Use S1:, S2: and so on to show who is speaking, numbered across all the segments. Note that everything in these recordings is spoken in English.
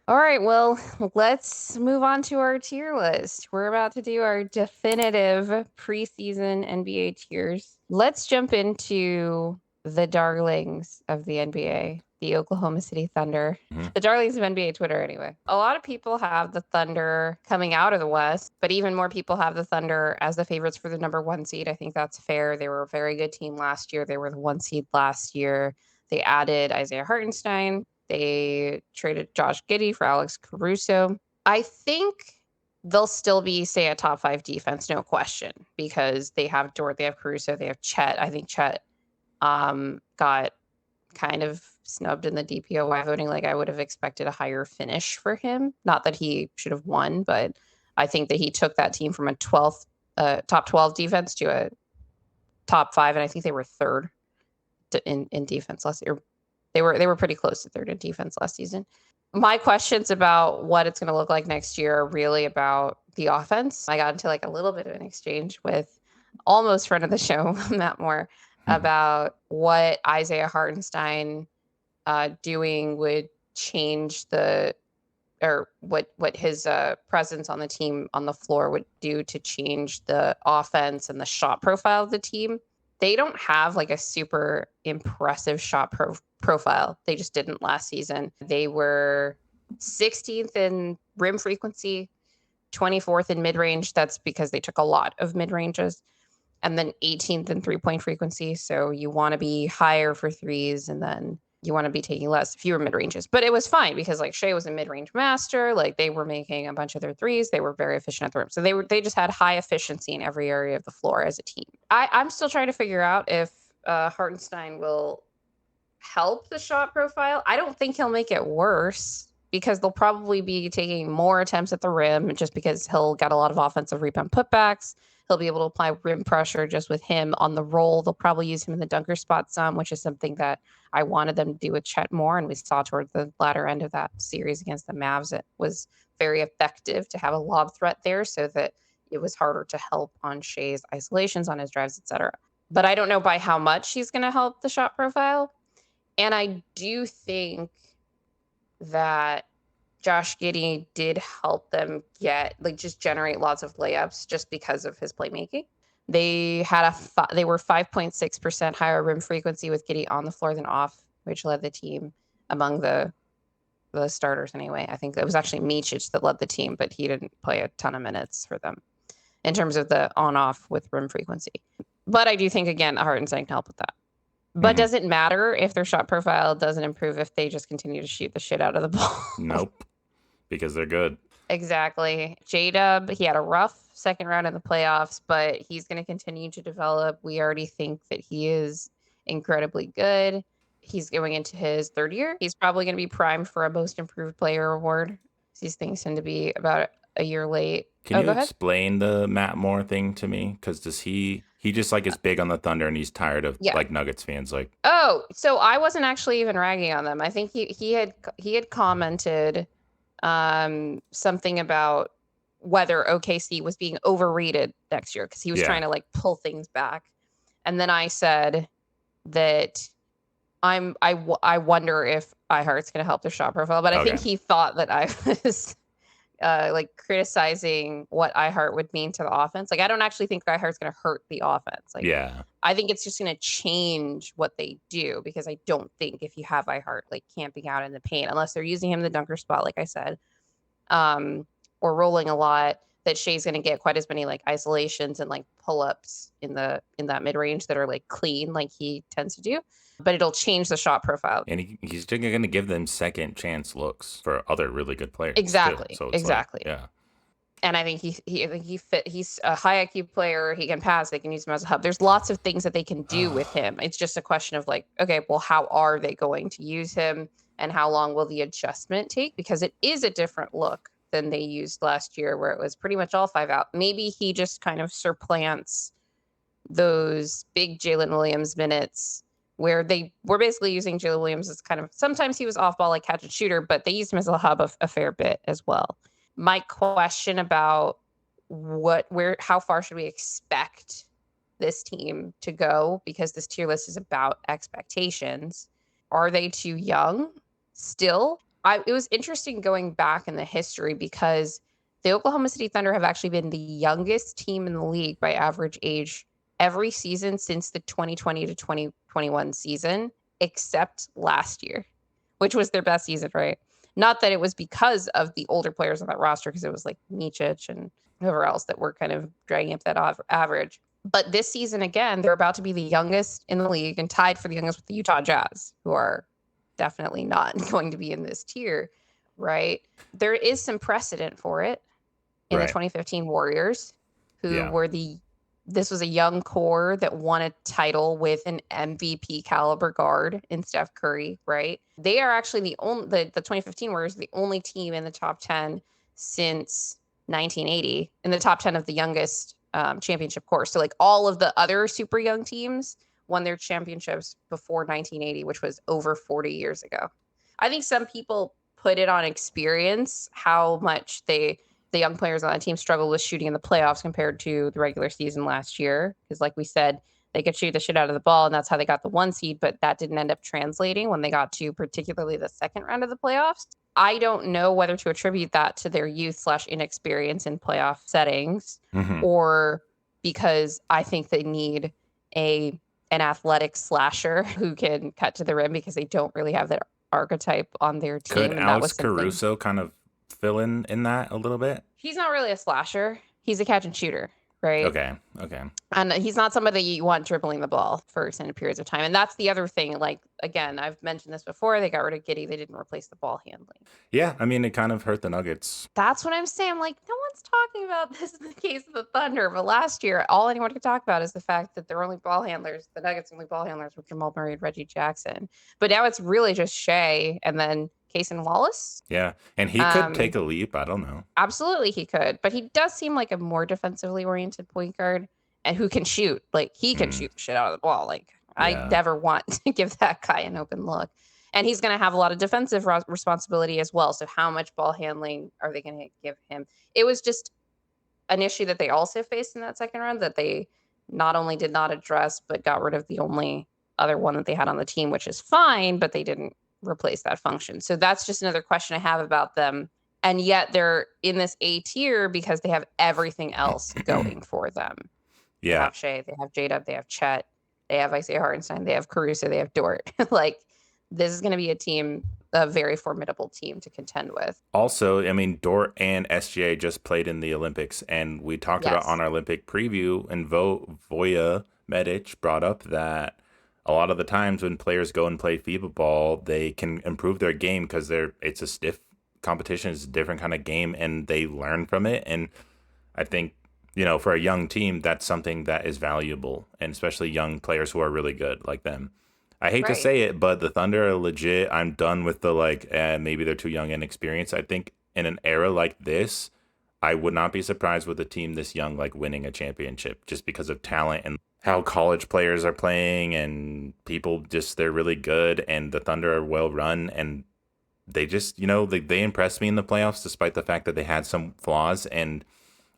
S1: All right, well, let's move on to our tier list. We're about to do our definitive preseason NBA tiers. Let's jump into the darlings of the NBA, the Oklahoma City Thunder.
S2: Mhm.
S1: The darlings of NBA Twitter, anyway. A lot of people have the Thunder coming out of the West, but even more people have the Thunder as the favorites for the number one seed. I think that's fair. They were a very good team last year. They were the one seed last year. They added Isaiah Hartenstein. They traded Josh Giddey for Alex Caruso. I think they'll still be, say, a top five defense, no question, because they have Dort, they have Caruso, they have Chet. I think Chet got kind of snubbed in the DPOY voting. Like I would have expected a higher finish for him. Not that he should have won, but I think that he took that team from a 12th, top 12 defense to a top five, and I think they were third in defense last year. They were pretty close to third in defense last season. My questions about what it's going to look like next year are really about the offense. I got into like a little bit of an exchange with almost friend of the show, Matt Moore, about what Isaiah Hartenstein doing would change the or what his presence on the team on the floor would do to change the offense and the shot profile of the team. They don't have like a super impressive profile. They just didn't last season. They were 16th in rim frequency, 24th in mid range. That's because they took a lot of mid ranges, and then 18th in 3-point frequency. So you want to be higher for threes, and then you want to be taking fewer mid ranges. But it was fine because like Shea was a mid range master. Like they were making a bunch of their threes. They were very efficient at the rim. So they just had high efficiency in every area of the floor as a team. I'm still trying to figure out if Hartenstein will help the shot profile. I don't think he'll make it worse because they'll probably be taking more attempts at the rim just because he'll get a lot of offensive rebound putbacks. He'll be able to apply rim pressure just with him on the roll. They'll probably use him in the dunker spot some, which is something that I wanted them to do with Chet Moore. And we saw towards the latter end of that series against the Mavs, it was very effective to have a lob threat there so that it was harder to help on Shea's isolations, on his drives, etc. But I don't know by how much he's going to help the shot profile. And I do think that Josh Giddey did help them just generate lots of layups just because of his playmaking. They had they were 5.6% higher rim frequency with Giddey on the floor than off, which led the team among the starters anyway. I think it was actually Micic that led the team, but he didn't play a ton of minutes for them in terms of the on-off with rim frequency. But I do think, again, Hartenstein can help with that. But does it matter if their shot profile doesn't improve if they just continue to shoot the shit out of the ball?
S2: Nope, because they're good.
S1: Exactly. J-Dub, he had a rough second round in the playoffs, but he's going to continue to develop. We already think that he is incredibly good. He's going into his third year. He's probably going to be primed for a most improved player award. These things tend to be about a year late.
S2: Can you
S1: Go ahead.
S2: explain the Matt Moore thing to me? Because does he just like is big on the Thunder and he's tired of
S1: Yeah.
S2: like Nuggets fans like.
S1: Oh, so I wasn't actually even ragging on them. I think he had commented something about whether OKC was being overrated next year because he was trying to like pull things back. And then I said that I wonder if iHeart's going to help their shot profile, but I think he thought that I was like criticizing what iHeart would mean to the offense. Like I don't actually think iHeart's going to hurt the offense. Like I think it's just going to change what they do because I don't think if you have iHeart like camping out in the paint unless they're using him in the dunker spot, like I said, or rolling a lot, that Shea's going to get quite as many like isolations and like pull-ups in that mid-range that are like clean like he tends to do, but it'll change the shot profile.
S2: And he's going to give them second chance looks for other really good players.
S1: Exactly.
S2: So it's
S1: exactly.
S2: Like,
S1: and I think he's a high IQ player. He can pass. They can use him as a hub. There's lots of things that they can do with him. It's just a question of like, okay, well, how are they going to use him and how long will the adjustment take? Because it is a different look than they used last year where it was pretty much all five out. Maybe he just kind of supplants those big Jalen Williams minutes where they were basically using Jalen Williams as kind of, sometimes he was off ball like catch and shooter, but they used him as a hub a fair bit as well. My question about how far should we expect this team to go, because this tier list is about expectations. Are they too young still? it was interesting going back in the history because the Oklahoma City Thunder have actually been the youngest team in the league by average age every season since the 2020 to 2021 season, except last year, which was their best season, right? Not that it was because of the older players on that roster, because it was like Micic and whoever else that were kind of dragging up that average. But this season, again, they're about to be the youngest in the league and tied for the youngest with the Utah Jazz, who are definitely not going to be in this tier, right? There is some precedent for it in the
S2: Right.
S1: 2015 Warriors, who
S2: Yeah.
S1: were this was a young core that won a title with an MVP caliber guard in Steph Curry, right? They are actually the 2015 Warriors, the only team in the top 10 since 1980, in the top 10 of the youngest championship cores. So like all of the other super young teams won their championships before 1980, which was over 40 years ago. I think some people put it on experience how much the young players on that team struggled with shooting in the playoffs compared to the regular season last year. Because, like we said, they could shoot the shit out of the ball, and that's how they got the 1 seed, but that didn't end up translating when they got to particularly the second round of the playoffs. I don't know whether to attribute that to their youth / inexperience in playoff settings,
S2: Hmm.
S1: or because I think they need a an athletic slasher who can cut to the rim because they don't really have that archetype on their
S2: Could
S1: team, and that
S2: Alex
S1: was something.
S2: Caruso kind of fill in that a little bit?
S1: He's not really a slasher. He's a catch and shooter, right?
S2: Okay. Okay.
S1: And he's not somebody you want dribbling the ball for extended periods of time. And that's the other thing. Like, again, I've mentioned this before. They got rid of Giddy. They didn't replace the ball handling.
S2: Yeah. I mean, it kind of hurt the Nuggets.
S1: That's what I'm saying. I'm like, no one's talking about this in the case of the Thunder. But last year, all anyone could talk about is the fact that their only ball handlers, the Nuggets' only ball handlers, were Jamal Murray and Reggie Jackson. But now it's really just Shea and then Cason Wallace.
S2: Yeah. And he could take a leap. I don't know.
S1: Absolutely, he could, but he does seem like a more defensively oriented point guard and who can shoot. Like, he can
S2: Mm,
S1: shoot the shit out of the ball. Like, I
S2: yeah.
S1: never want to give that guy an open look. And he's going to have a lot of defensive responsibility as well. So, how much ball handling are they going to give him? It was just an issue that they also faced in that second round that they not only did not address, but got rid of the only other one that they had on the team, which is fine, but they didn't replace that function. So that's just another question I have about them. And yet they're in this A tier because they have everything else going for them. They
S2: Yeah.
S1: have Shea, they have J-Dub, they have Chet, they have Isaiah Hartenstein, they have Caruso, they have Dort. Like, this is going to be a very formidable team to contend with.
S2: Also, I mean, Dort and SGA just played in the Olympics, and we talked about
S1: Yes.
S2: on our Olympic preview, and Voya Medic brought up that a lot of the times when players go and play FIBA ball, they can improve their game because it's a stiff competition, it's a different kind of game, and they learn from it. And I think, for a young team, that's something that is valuable, and especially young players who are really good like them. I hate to
S1: Right.
S2: say it, but the Thunder are legit. I'm done with the maybe they're too young and inexperienced. I think in an era like this, I would not be surprised with a team this young like winning a championship just because of talent and how college players are playing and people just they're really good and the Thunder are well run and they just they impressed me in the playoffs despite the fact that they had some flaws and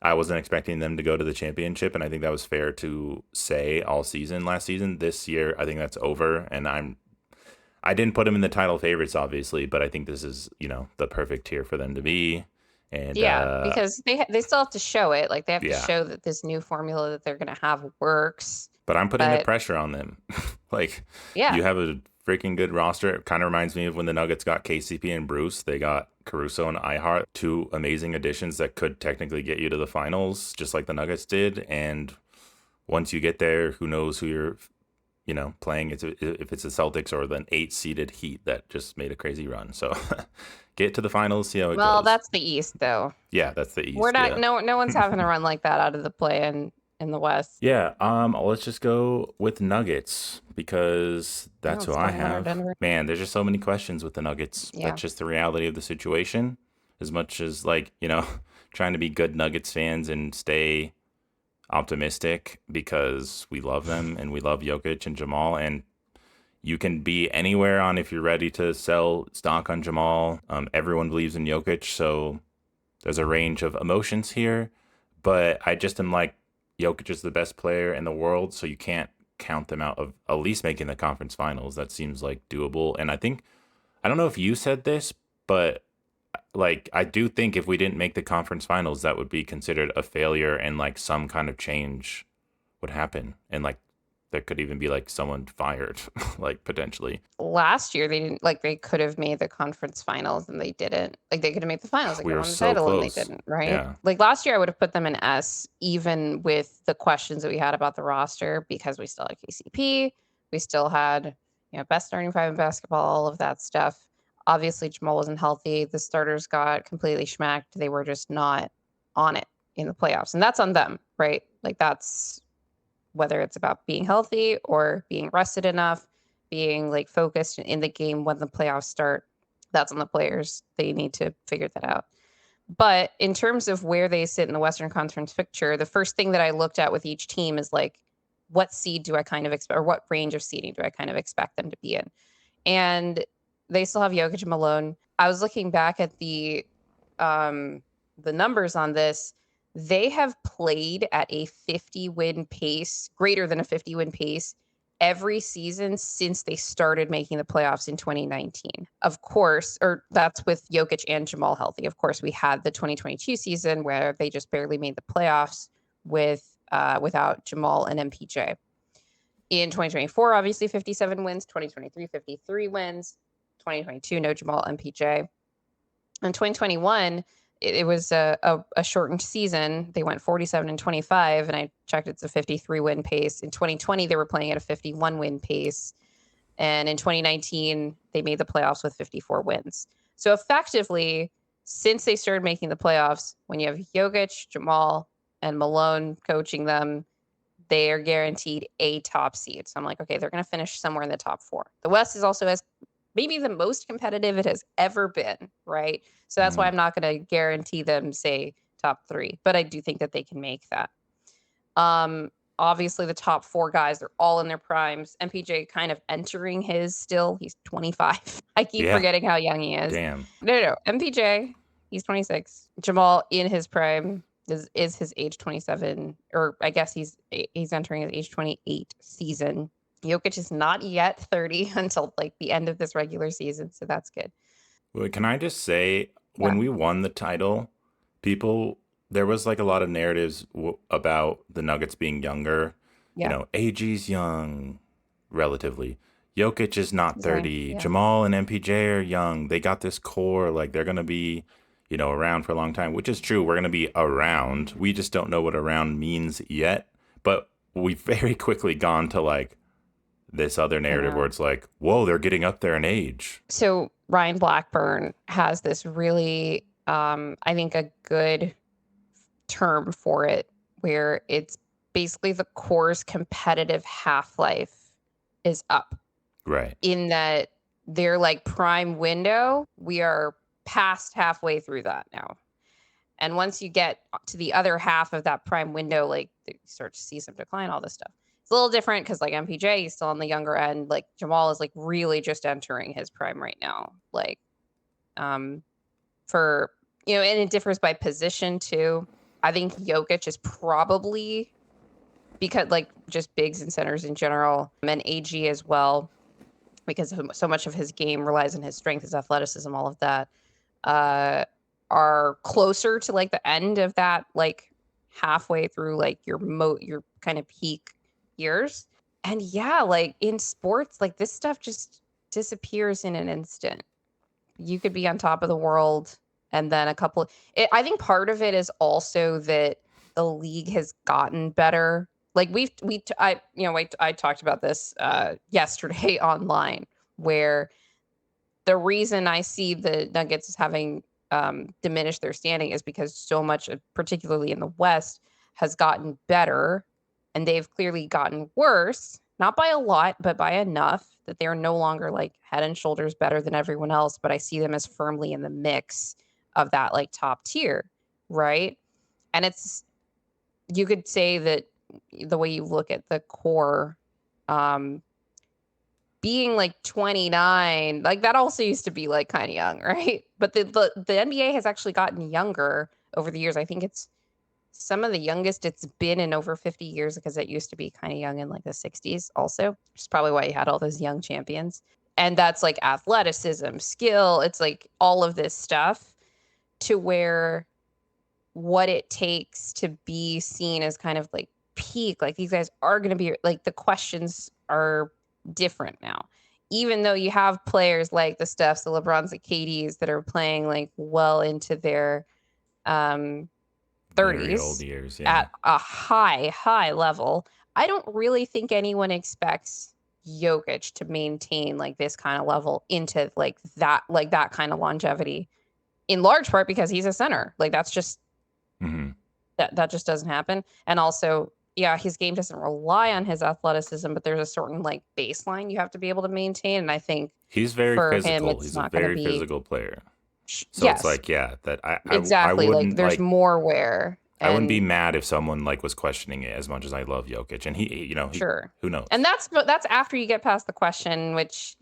S2: I wasn't expecting them to go to the championship, and I think that was fair to say all season last season. This year, I think that's over, and I didn't put them in the title favorites, obviously, but I think this is the perfect tier for them to be, and
S1: Yeah, because they still have to show it. Like, they have to
S2: yeah.
S1: show that this new formula that they're going to have works.
S2: But I'm putting the
S1: But
S2: pressure on them. Like,
S1: yeah,
S2: you have a freaking good roster. It kind of reminds me of when the Nuggets got KCP and Bruce. They got Caruso and Ihart, two amazing additions that could technically get you to the finals, just like the Nuggets did. And once you get there, who knows who you're, playing? If it's the Celtics or the 8-seeded Heat that just made a crazy run. So get to the finals, see how it
S1: well,
S2: goes.
S1: that's the East, though.
S2: Yeah, that's the
S1: We're
S2: East.
S1: not.
S2: Yeah.
S1: No one's having a run like that out of the play in the West.
S2: Yeah, let's just go with Nuggets because
S1: Yeah,
S2: that's who
S1: let's go
S2: I
S1: Denver,
S2: have.
S1: Denver.
S2: Man, there's just so many questions with the Nuggets.
S1: Yeah.
S2: That's just the reality of the situation. As much as trying to be good Nuggets fans and stay optimistic because we love them and we love Jokic and Jamal and you can be anywhere on if you're ready to sell stock on Jamal. Everyone believes in Jokic, so there's a range of emotions here. But I just am like, Jokic is the best player in the world, so you can't count them out of at least making the conference finals. That seems like doable. And I don't know if you said this, but like I do think if we didn't make the conference finals, that would be considered a failure, and like some kind of change would happen, and like there could even be like someone fired, like potentially.
S1: Last year, they didn't like they could have made the conference finals and they didn't. Like they could have made the finals, they
S2: We
S1: could have
S2: were
S1: won the
S2: so
S1: title and they
S2: close.
S1: didn't, right?
S2: Yeah.
S1: Like last year, I would have put them in S, even with the questions that we had about the roster, because we still had KCP, we still had best starting five in basketball, all of that stuff. Obviously, Jamal wasn't healthy. The starters got completely schmacked. They were just not on it in the playoffs, and that's on them, right? Like that's whether it's about being healthy or being rested enough, being like focused in the game when the playoffs start. That's on the players. They need to figure that out. But in terms of where they sit in the Western Conference picture, the first thing that I looked at with each team is like, what seed do I kind of expect, or what range of seeding do I kind of expect them to be in? And they still have Jokic and Malone. I was looking back at the numbers on this. They have played at a 50 win pace, greater than a 50 win pace, every season since they started making the playoffs in 2019. Of course, or that's with Jokic and Jamal healthy. Of course, we had the 2022 season where they just barely made the playoffs without Jamal and MPJ. In 2024, obviously 57 wins, 2023, 53 wins, 2022, no Jamal MPJ. In 2021, it was a shortened season. They went 47 and 25, and I checked it's a 53 win pace. In 2020, they were playing at a 51 win pace. And in 2019, they made the playoffs with 54 wins. So effectively, since they started making the playoffs, when you have Jokic, Jamal, and Malone coaching them, they are guaranteed a top seed. So I'm like, okay, they're going to finish somewhere in the top four. The West is also as maybe the most competitive it has ever been, right? So that's why
S2: Mhm.
S1: I'm not going to guarantee them, say, top three, but I do think that they can make that. Obviously, the top four guys are all in their primes. MPJ kind of entering his still. He's 25. I keep
S2: Yeah.
S1: forgetting how young he is.
S2: Damn.
S1: No. MPJ, he's 26. Jamal in his prime is his age 27, or I guess he's entering his age 28 season. Jokic is not yet 30 until like the end of this regular season, so that's good.
S2: Well, can I just say,
S1: Yeah.
S2: when we won the title, people, there was like a lot of narratives about the Nuggets being younger.
S1: Yeah.
S2: AG's young, relatively. Jokic is not
S1: Exactly.
S2: 30.
S1: Yeah.
S2: Jamal and MPJ are young. They got this core. Like, they're going to be, around for a long time, which is true. We're going to be around. We just don't know what around means yet. But we've very quickly gone to like this other
S1: I
S2: narrative where
S1: know.
S2: it's like, whoa, they're getting up there in age.
S1: So Ryan Blackburn has this really, I think, a good term for it, where it's basically the core's competitive half-life is up,
S2: Right.
S1: in that their like prime window, we are past halfway through that now. And once you get to the other half of that prime window, like you start to see some decline, all this stuff. It's a little different because like MPJ is still on the younger end. Like Jamal is like really just entering his prime right now. Like um for and it differs by position too. I think Jokic is probably, because like just bigs and centers in general, and AG as well, because so much of his game relies on his strength, his athleticism, all of that, uh, are closer to like the end of that, like halfway through like your kind of peak years. And yeah, like in sports, like this stuff just disappears in an instant. You could be on top of the world, and then I think part of it is also that the league has gotten better. Like I talked about this yesterday online, where the reason I see the Nuggets as having diminished their standing is because so much, particularly in the West, has gotten better, and they've clearly gotten worse, not by a lot, but by enough that they are no longer like head and shoulders better than everyone else. But I see them as firmly in the mix of that like top tier, right? And you could say that the way you look at the core, um, being like 29, like that also used to be like kind of young, right? But the NBA has actually gotten younger over the years. I think it's some of the youngest it's been in over 50 years, because it used to be kind of young in like the 60s also, which is probably why you had all those young champions. And that's like athleticism, skill. It's like all of this stuff to where what it takes to be seen as kind of like peak. Like these guys are going to be like the questions are different now. Even though you have players like the Stephs, the LeBrons, the KDs that are playing like well into their um
S2: Very old
S1: 30s
S2: years. Yeah.
S1: at a high level, I don't really think anyone expects Jokic to maintain like this kind of level into like that kind of longevity, in large part because he's a center. Like that's just
S2: Hmm.
S1: that just doesn't happen. And also, yeah, his game doesn't rely on his athleticism, but there's a certain like baseline you have to be able to maintain. And I think
S2: He's very
S1: for him,
S2: physical.
S1: it's
S2: He's a
S1: not going to
S2: very
S1: be.
S2: physical player. So it's
S1: Yes,
S2: like, yeah, that I
S1: exactly. Like
S2: wouldn't
S1: there's
S2: like
S1: more wear
S2: I wouldn't be
S1: and
S2: mad if someone like was questioning it as much as I love Jokic. And he
S1: sure.
S2: who knows?
S1: And that's after you get past the question, which,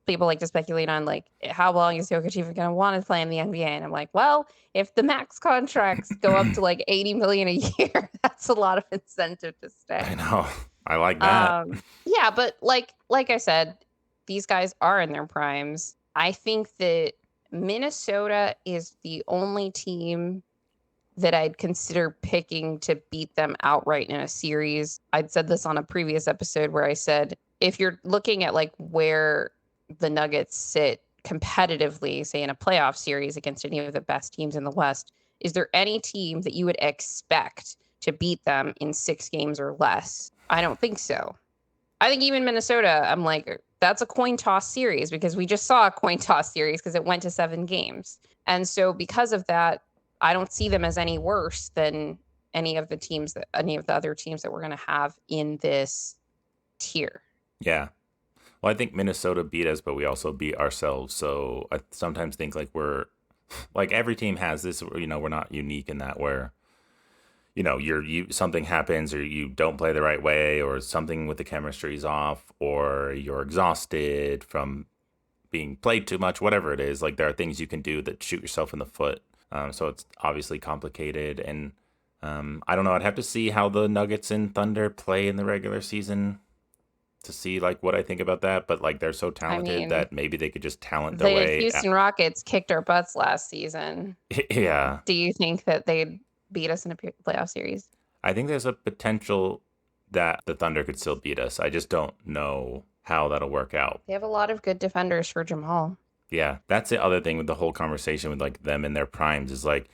S1: people like to speculate on, like, how long is Jokic even going to want to play in the NBA? And I'm like, well, if the max contracts go up to like 80 million a year, that's a lot of incentive to
S2: I
S1: stay.
S2: know. I like that.
S1: Yeah, but like I said, these guys are in their primes. I think that Minnesota is the only team that I'd consider picking to beat them outright in a series. I'd said this on a previous episode where I said, if you're looking at like where the Nuggets sit competitively, say in a playoff series against any of the best teams in the West, is there any team that you would expect to beat them in 6 games or less? I don't think so. I think even Minnesota, I'm like, that's a coin toss series because we just saw a coin toss series because it went to 7 games. And so because of that, I don't see them as any worse than any of the other teams that we're going to have in this tier.
S2: Yeah. Well, I think Minnesota beat us, but we also beat ourselves. So I sometimes think like we're like every team has this. We're not unique in that where you something happens or you don't play the right way or something with the chemistry is off or you're exhausted from being played too much, whatever it is. Like there are things you can do that shoot yourself in the foot. So it's obviously complicated. And I don't know. I'd have to see how the Nuggets and Thunder play in the regular season to see like what I think about that. But like they're so
S1: I
S2: talented
S1: mean,
S2: that maybe they could just talent their
S1: the
S2: way.
S1: Houston Rockets kicked our butts last season.
S2: Yeah.
S1: Do you think that they'd beat us in a playoff series?
S2: I think there's a potential that the Thunder could still beat us. I just don't know how that'll work out.
S1: They have a lot of good defenders for Jamal.
S2: Yeah, that's the other thing with the whole conversation with like them in their primes is like,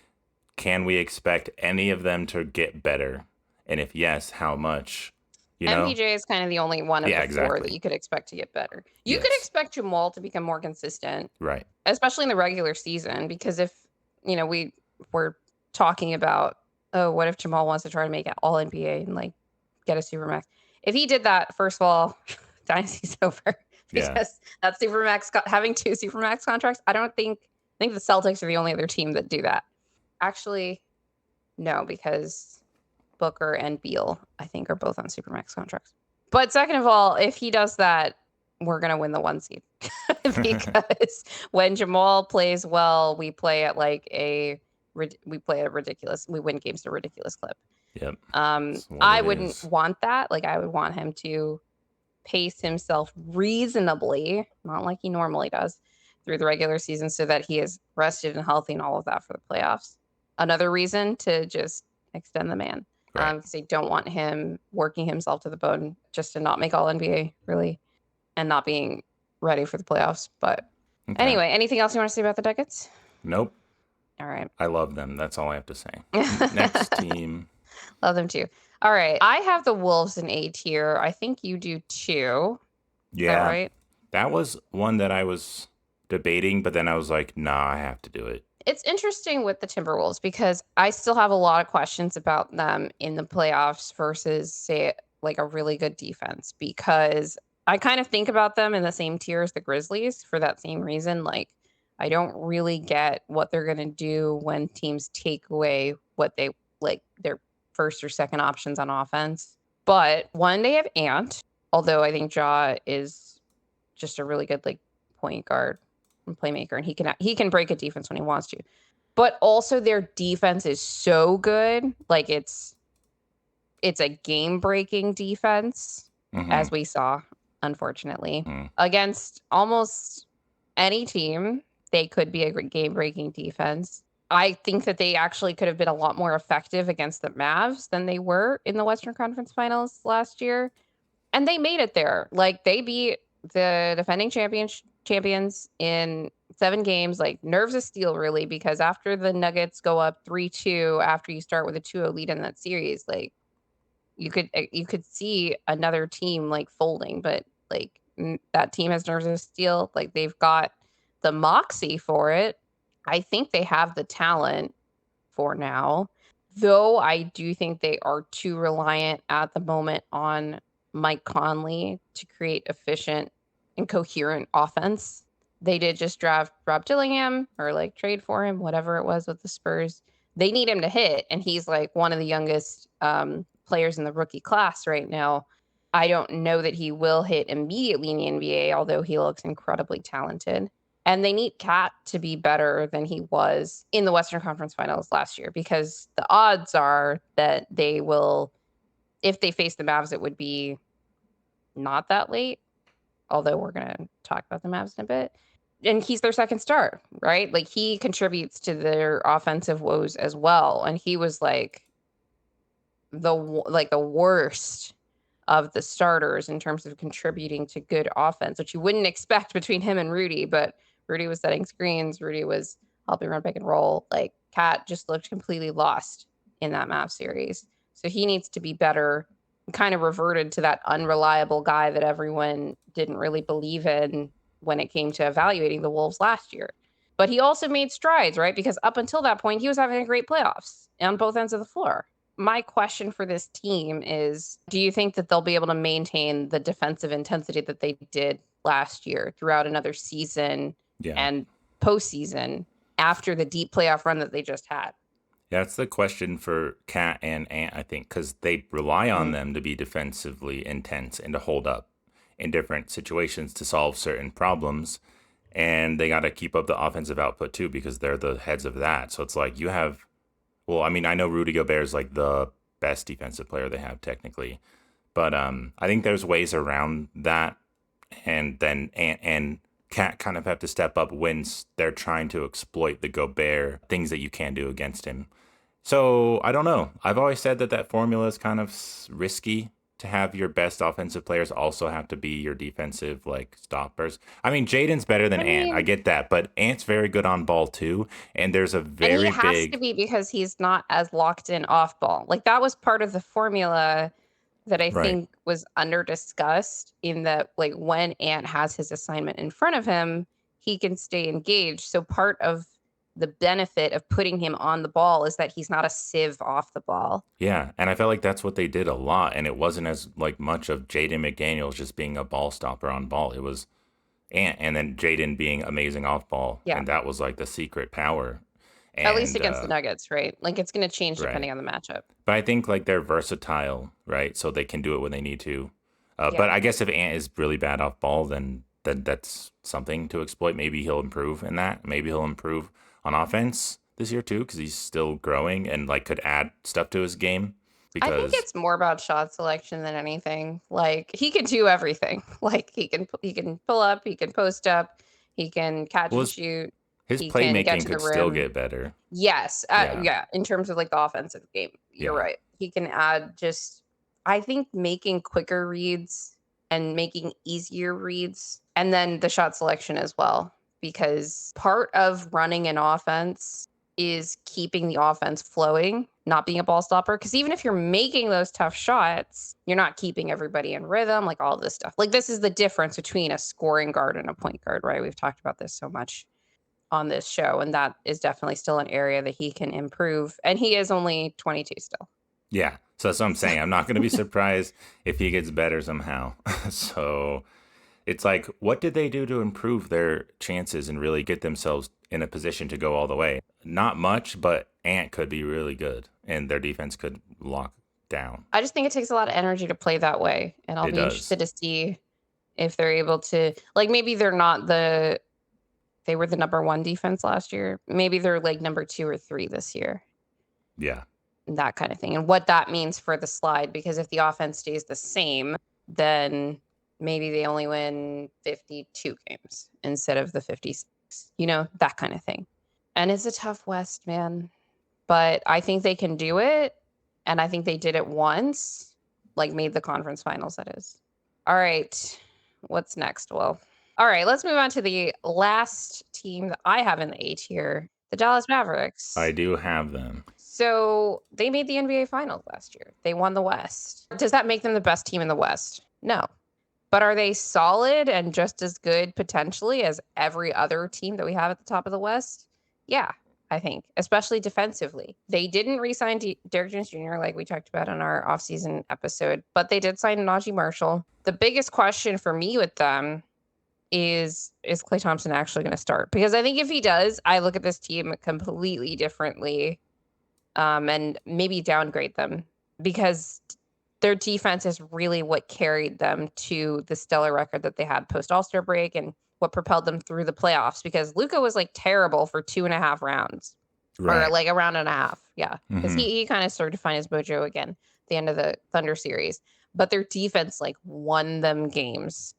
S2: can we expect any of them to get better? And if yes, how much? You know?
S1: MPJ is kind of the only one of
S2: Yeah,
S1: the four that
S2: exactly.
S1: you could expect to get better. You could
S2: Yes.
S1: expect Jamal to become more consistent,
S2: Right.
S1: especially in the regular season, because if, we were talking about, oh, what if Jamal wants to try to make it all NBA and like get a supermax? If he did that, first of all, dynasty's over
S2: Yeah.
S1: because that having 2 supermax contracts, I think the Celtics are the only other team that do that. Actually, no, because Booker and Beal, I think, are both on supermax contracts. But second of all, if he does that, we're gonna win the 1 seed because when Jamal plays well, we play at we win games at a ridiculous clip.
S2: Yep. That's what
S1: I
S2: it
S1: wouldn't
S2: is.
S1: want that. Like I would want him to pace himself reasonably, not like he normally does, through the regular season so that he is rested and healthy and all of that for the playoffs. Another reason to just extend the man.
S2: Right.
S1: Because they don't want him working himself to the bone just to not make all NBA, really, and not being ready for the playoffs. But
S2: Okay.
S1: anyway, anything else you want to say about the Nuggets?
S2: Nope.
S1: All right.
S2: I love them. That's all I have to say. Next team.
S1: Love them too. All right. I have the Wolves in A tier. I think you do too. Is that
S2: Yeah.
S1: right?
S2: That was one that I was debating, but then I was like, nah, I have to do it.
S1: It's interesting with the Timberwolves because I still have a lot of questions about them in the playoffs versus, say, like a really good defense because I kind of think about them in the same tier as the Grizzlies for that same reason. Like, I don't really get what they're going to do when teams take away what they like their first or second options on offense. But one, they have Ant, although I think Ja is just a really good like point guard and playmaker, and he can break a defense when he wants to. But also their defense is so good, like it's a game breaking defense,
S2: Mm-hmm.
S1: as we saw unfortunately.
S2: Mm.
S1: Against almost any team, they could be a game-breaking defense. I think that they actually could have been a lot more effective against the Mavs than they were in the Western Conference Finals last year, and they made it there. Like, they beat the defending champions in 7 games, like, nerves of steel, really, because after the Nuggets go up 3-2 after you start with a 2-0 lead in that series, like, you could see another team, like, folding, but, like, that team has nerves of steel, like, they've got the moxie for it. I think they have the talent for now, though I do think they are too reliant at the moment on Mike Conley to create efficient and coherent offense. They did just draft Rob Dillingham or, like, trade for him, whatever it was with the Spurs. They need him to hit, and he's, like, one of the youngest, players in the rookie class right now. I don't know that he will hit immediately in the NBA, although he looks incredibly talented. And they need Cat to be better than he was in the Western Conference Finals last year, because the odds are that they will, if they face the Mavs, it would be not that late, although we're gonna talk about the Mavs in a bit. And he's their second star, right? Like, he contributes to their offensive woes as well, and he was, like, the worst of the starters in terms of contributing to good offense, which you wouldn't expect between him and Rudy, but Rudy was setting screens, Rudy was helping run pick and roll. Like, Cat just looked completely lost in that map series. So he needs to be better, kind of reverted to that unreliable guy that everyone didn't really believe in when it came to evaluating the Wolves last year. But he also made strides, right? Because up until that point, he was having a great playoffs on both ends of the floor. My question for this team is, do you think that they'll be able to maintain the defensive intensity that they did last year throughout another season
S2: Yeah.
S1: and postseason after the deep playoff run that they just had?
S2: Yeah, that's the question for Cat and Ant, I think, because they rely on
S1: Mhm.
S2: them to be defensively intense and to hold up in different situations to solve certain problems. And they got to keep up the offensive output too, because they're the heads of that. So it's like you have, well, I mean, I know Rudy Gobert is like the best defensive player they have technically, but I think there's ways around that. And then Ant and Cat kind of have to step up when they're trying to exploit the Gobert things that you can do against him. So I don't know. I've always said that that formula is kind of risky to have your best offensive players also have to be your defensive like stoppers. I mean, Jaden's better than
S1: I
S2: Ant. I
S1: mean,
S2: get that, but Ant's very good on ball too, and there's a
S1: and he
S2: very
S1: has to
S2: big
S1: be because he's not as locked in off ball. Like, that was part of the formula that I
S2: right.
S1: think was under discussed, in that, like, when Ant has his assignment in front of him, he can stay engaged. So part of the benefit of putting him on the ball is that he's not a sieve off the ball.
S2: Yeah, and I felt like that's what they did a lot, and it wasn't as like much of Jaden McDaniels just being a ball stopper on ball. It was Ant, and then Jaden being amazing off ball,
S1: Yeah.
S2: and that was like the secret power.
S1: At least
S2: And
S1: against the Nuggets, right? Like, it's gonna change
S2: right.
S1: depending on the matchup.
S2: But I think like they're versatile, right? So they can do it when they need to. But
S1: Yeah.
S2: I guess if Ant is really bad off ball, then that's something to exploit. Maybe he'll improve in that. Maybe he'll improve on offense this year too, because he's still growing and like could add stuff to his game.
S1: I think
S2: Because
S1: it's more about shot selection than anything. Like, he can do everything. Like, he can pull up, he can post up, he can catch
S2: well,
S1: and shoot,
S2: his
S1: he can get
S2: playmaking
S1: to the
S2: could still
S1: rim.
S2: get better.
S1: Yes,
S2: Yeah,
S1: yeah, in terms of, like, the offensive game, you're
S2: yeah,
S1: right. He can add just, I think, making quicker reads and making easier reads, and then the shot selection as well, because part of running an offense is keeping the offense flowing, not being a ball stopper. Because even if you're making those tough shots, you're not keeping everybody in rhythm, like, all this stuff. Like, this is the difference between a scoring guard and a point guard, right? We've talked about this so much on this show, and that is definitely still an area that he can improve, and he is only 22 still.
S2: yeah. So that's what I'm saying. I'm not going to be surprised if he gets better somehow. So it's like, what did they do to improve their chances and really get themselves in a position to go all the way? Not much, but Ant could be really good, and their defense could lock down.
S1: I just think it takes a lot of energy to play that way, and I'll
S2: It
S1: be
S2: does.
S1: interested to see if they're able to, like, maybe they're not they were the number 1 defense last year. Maybe they're, like, number 2 or 3 this year,
S2: Yeah.
S1: that kinda thing, and what that means for the slide, because if the offense stays the same, then maybe they only win 52 games instead of the 56, that kind of thing. And it's a tough West, man. But I think they can do it. And I think they did it once, like made the conference finals, that is. All right. What's next? Well, all right. Let's move on to the last team that I have in the A tier, the Dallas Mavericks.
S2: I do have them.
S1: So they made the NBA Finals last year. They won the West. Does that make them the best team in the West? No. But are they solid and just as good potentially as every other team that we have at the top of the West? Yeah, I think, especially defensively. They didn't re-sign Derrick Jones Jr. like we talked about on our offseason episode, but they did sign Najee Marshall. The biggest question for me with them is Klay Thompson actually going to start? Because I think if he does, I look at this team completely differently, and maybe downgrade them, because their defense is really what carried them to the stellar record that they had post All-Star break and what propelled them through the playoffs, because Luka was like terrible for 2.5 rounds, or like a round and a half. Yeah. Because he kind of started to find his mojo again at the end of the Thunder series. But their defense like won them games.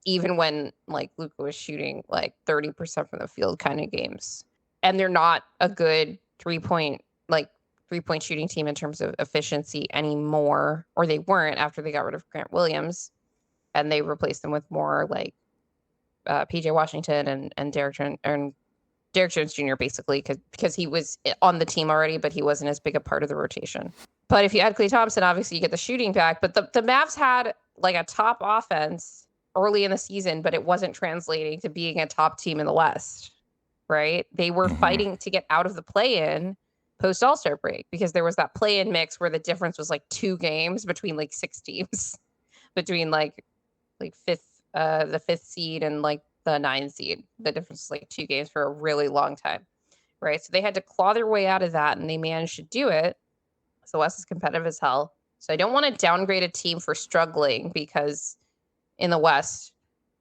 S1: Even when like Luka was shooting like 30% from the field kind of games. And they're not a good three-point shooting team in terms of efficiency anymore, or they weren't after they got rid of Grant Williams and they replaced them with more like PJ Washington and Derrick Jones Jr. basically, because he was on the team already, but he wasn't as big a part of the rotation. But if you add Klay Thompson, obviously you get the shooting back. But the Mavs had like a top offense early in the season, but it wasn't translating to being a top team in the West, right? They were fighting to get out of the play-in post All-Star break, because there was that play-in mix where the difference was like 2 games between like 6 teams, between like the fifth seed and like the 9 seed. The difference is like 2 games for a really long time, right? So they had to claw their way out of that, and they managed to do it. So West is competitive as hell. So I don't want to downgrade a team for struggling because the West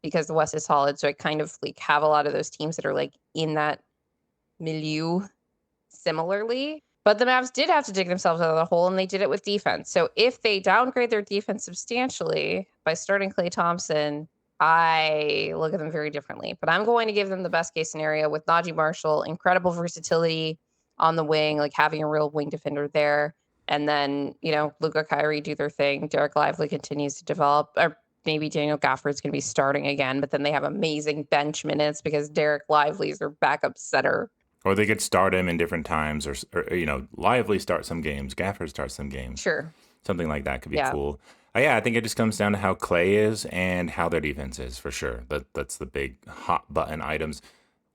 S1: is solid. So I kind of like have a lot of those teams that are like in that milieu similarly. But the Mavs did have to dig themselves out of the hole, and they did it with defense. So if they downgrade their defense substantially by starting Klay Thompson, I look at them very differently. But I'm going to give them the best case scenario with Najee Marshall, incredible versatility on the wing, like having a real wing defender there. And then, Luka, Kyrie do their thing. Derek Lively continues to develop. Or maybe Daniel Gafford's going to be starting again, but then they have amazing bench minutes because Derek Lively is their backup setter.
S2: Or they could start him in different times, or Lively start some games, Gafford start some games.
S1: Sure.
S2: Something like that could be cool. Yeah, I think it just comes down to how Klay is and how their defense is, for sure. That's the big hot button items.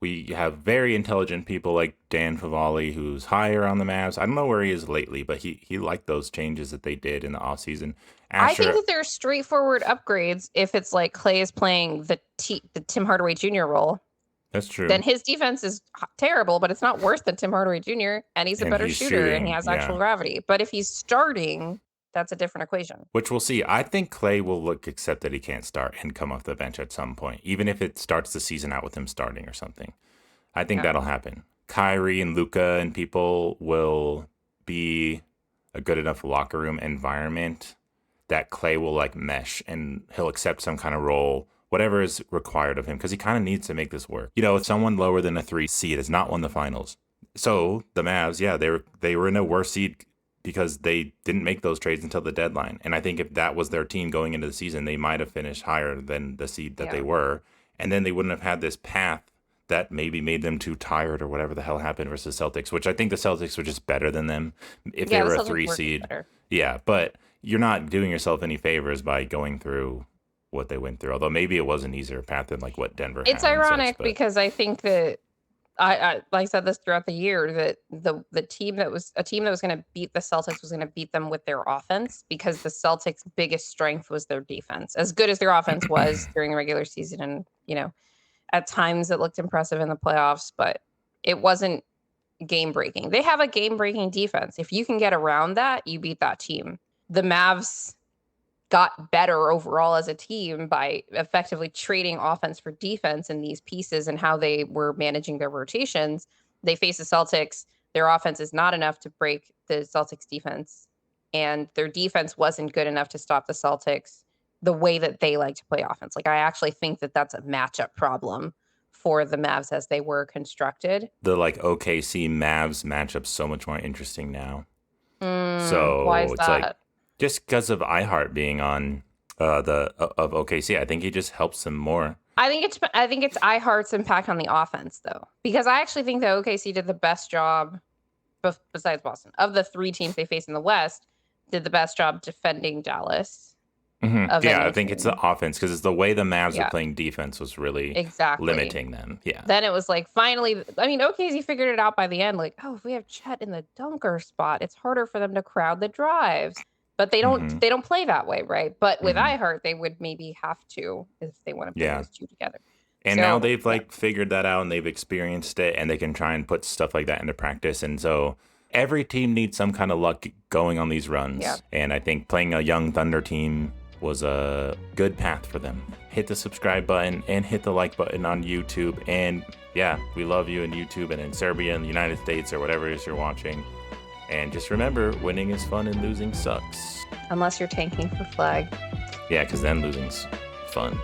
S2: We have very intelligent people like Dan Favale, who's higher on the Mavs. I don't know where he is lately, but he liked those changes that they did in the offseason.
S1: I think that they're straightforward upgrades if it's like Klay is playing the Tim Hardaway Jr. role.
S2: That's true.
S1: Then his defense is terrible, but it's not worse than Tim Hardaway Jr., and he's a better shooter, and he has actual gravity. But if he's starting, that's a different equation.
S2: Which we'll see. I think Klay will accept that he can't start and come off the bench at some point, even if it starts the season out with him starting or something. I think that'll happen. Kyrie and Luka and people will be a good enough locker room environment that Klay will like mesh, and he'll accept some kind of role, whatever is required of him, because he kind of needs to make this work. If someone lower than a 3 seed has not won the finals. So the Mavs, they were in a worse seed because they didn't make those trades until the deadline. And I think if that was their team going into the season, they might have finished higher than the seed that they were. And then they wouldn't have had this path that maybe made them too tired or whatever the hell happened versus Celtics, which I think the Celtics were just better than them if they were a 3 seed. Better. Yeah, but you're not doing yourself any favors by going through what they went through, although maybe it was an easier path than like what Denver had.
S1: It's ironic because I think that I said this throughout the year, that the team that was going to beat the Celtics was going to beat them with their offense, because the Celtics' biggest strength was their defense. As good as their offense was during the regular season, and at times it looked impressive in the playoffs, but it wasn't game breaking. They have a game breaking defense. If you can get around that, you beat that team. The Mavs got better overall as a team by effectively trading offense for defense in these pieces and how they were managing their rotations. They face the Celtics. Their offense is not enough to break the Celtics defense, and their defense wasn't good enough to stop the Celtics. the way that they like to play offense. Like, I actually think that that's a matchup problem for the Mavs as they were constructed.
S2: The like OKC Mavs matchup's so much more interesting now.
S1: Why is
S2: So it's like
S1: that?
S2: just because of iHeart being on the of OKC, I think he just helps them more.
S1: I think it's iHeart's impact on the offense though, because I actually think that OKC did the best job besides Boston of the 3 teams they faced in the West. Did the best job defending Dallas of
S2: Yeah, I
S1: any
S2: think it's the
S1: team.
S2: offense because it's the way the Mavs were
S1: Yeah,
S2: playing defense was really
S1: exactly.
S2: limiting them. Yeah.
S1: Then it was like finally, I mean, OKC figured it out by the end. Like, oh, if we have Chet in the dunker spot, it's harder for them to crowd the drives. But they don't
S2: hmm
S1: they don't play that way, right? But with
S2: hmm
S1: iHeart, they would maybe have to if they want to put
S2: Yeah.
S1: those two together.
S2: And now
S1: So
S2: they've
S1: yeah,
S2: like figured that out and they've experienced it and they can try and put stuff like that into practice. And so every team needs some kind of luck going on these
S1: yeah.
S2: runs. And I think playing a young Thunder team was a good path for them. Hit the subscribe button and hit the like button on YouTube. And yeah, we love you in YouTube and in Serbia and the United States or whatever it is you're watching. And just remember, winning is fun and losing sucks.
S1: Unless you're tanking for flag.
S2: Yeah, because then losing's fun.